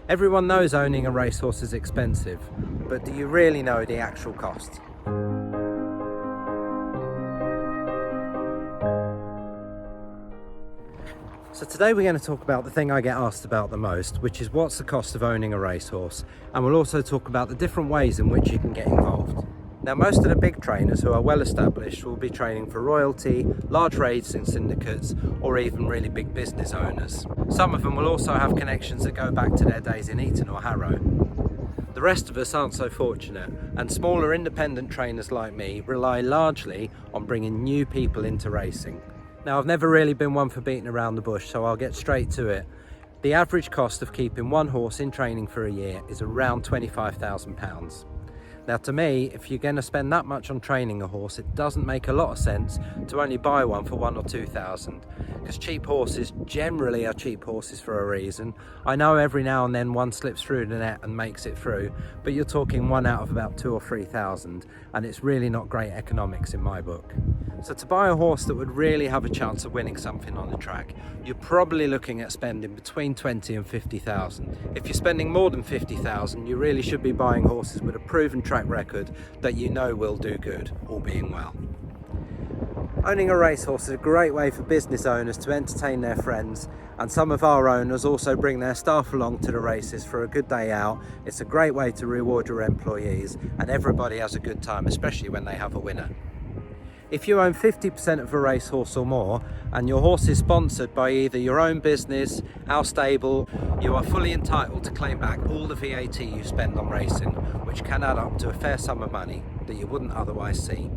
Everyone knows owning a racehorse is expensive, but do you really know the actual cost? So today we're going to talk about the thing I get asked about the most, which is what's the cost of owning a racehorse, and we'll also talk about the different ways in which you can get involved. Now, most of the big trainers who are well established will be training for royalty, large racing syndicates, or even really big business owners. Some of them will also have connections that go back to their days in Eton or Harrow. The rest of us aren't so fortunate, and smaller independent trainers like me rely largely on bringing new people into racing. Now, I've never really been one for beating around the bush, so I'll get straight to it. The average cost of keeping one horse in training for a year is around £25,000. Now, to me, if you're going to spend that much on training a horse, it doesn't make a lot of sense to only buy one for 1,000 or 2,000, because cheap horses generally are cheap horses for a reason. I know every now and then one slips through the net and makes it through, but you're talking one out of about 2,000 or 3,000, and it's really not great economics in my book. So to buy a horse that would really have a chance of winning something on the track, you're probably looking at spending between 20 and 50,000. If you're spending more than 50,000, you really should be buying horses with a proven track record that you know will do good, all being well. Owning a racehorse is a great way for business owners to entertain their friends, and some of our owners also bring their staff along to the races for a good day out. It's a great way to reward your employees, and everybody has a good time, especially when they have a winner. If you own 50% of a racehorse or more, and your horse is sponsored by either your own business, our stable, you are fully entitled to claim back all the VAT you spend on racing, which can add up to a fair sum of money that you wouldn't otherwise see.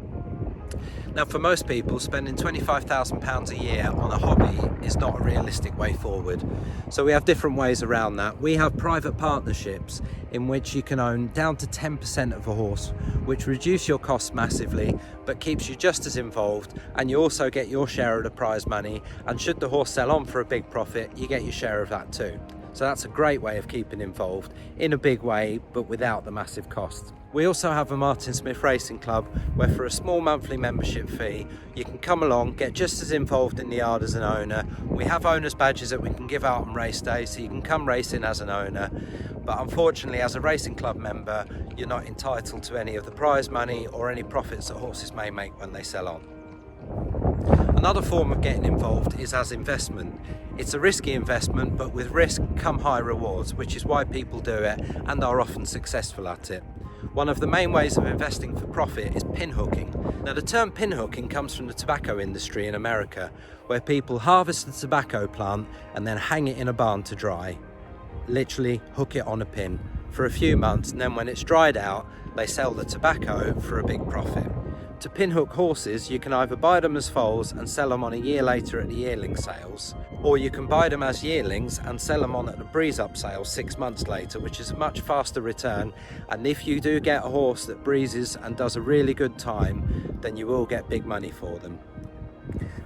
Now, for most people, spending £25,000 a year on a hobby is not a realistic way forward. So we have different ways around that. We have private partnerships in which you can own down to 10% of a horse, which reduce your costs massively, but keeps you just as involved, and you also get your share of the prize money, and should the horse sell on for a big profit, you get your share of that too. So that's a great way of keeping involved in a big way, but without the massive cost. We also have a Martin Smith Racing Club, where for a small monthly membership fee, you can come along, get just as involved in the yard as an owner. We have owners badges that we can give out on race day, so you can come racing as an owner. But unfortunately, as a racing club member, you're not entitled to any of the prize money or any profits that horses may make when they sell on. Another form of getting involved is as investment. It's a risky investment, but with risk come high rewards, which is why people do it and are often successful at it. One of the main ways of investing for profit is pinhooking. Now, the term pinhooking comes from the tobacco industry in America, where people harvest the tobacco plant and then hang it in a barn to dry. Literally hook it on a pin for a few months, and then when it's dried out, they sell the tobacco for a big profit. To pinhook horses, you can either buy them as foals and sell them on a year later at the yearling sales, or you can buy them as yearlings and sell them on at the breeze-up sale 6 months later, which is a much faster return. And if you do get a horse that breezes and does a really good time, then you will get big money for them.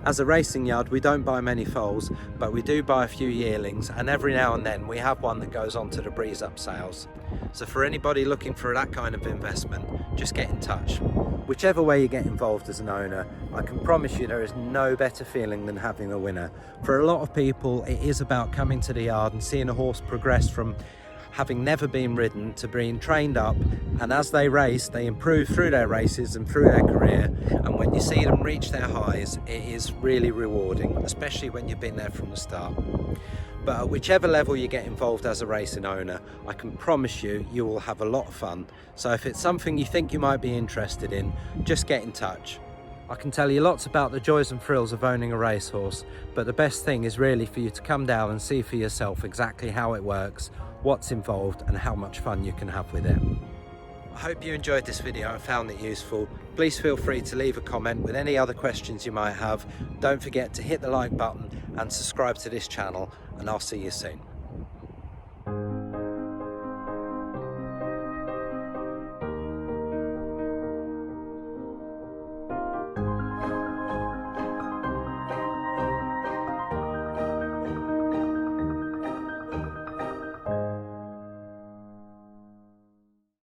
As a racing yard, we don't buy many foals, but we do buy a few yearlings, and every now and then we have one that goes on to the breeze-up sales. So for anybody looking for that kind of investment, just get in touch. Whichever way you get involved as an owner, I can promise you there is no better feeling than having a winner. For a lot of people, it is about coming to the yard and seeing a horse progress from having never been ridden to being trained up, and as they race, they improve through their races and through their career, and when you see them reach their highs, it is really rewarding, especially when you've been there from the start. But at whichever level you get involved as a racing owner, I can promise you, you will have a lot of fun. So if it's something you think you might be interested in, just get in touch. I can tell you lots about the joys and thrills of owning a racehorse, but the best thing is really for you to come down and see for yourself exactly how it works, what's involved, and how much fun you can have with it. I hope you enjoyed this video and found it useful. Please feel free to leave a comment with any other questions you might have. Don't forget to hit the like button and subscribe to this channel, and I'll see you soon.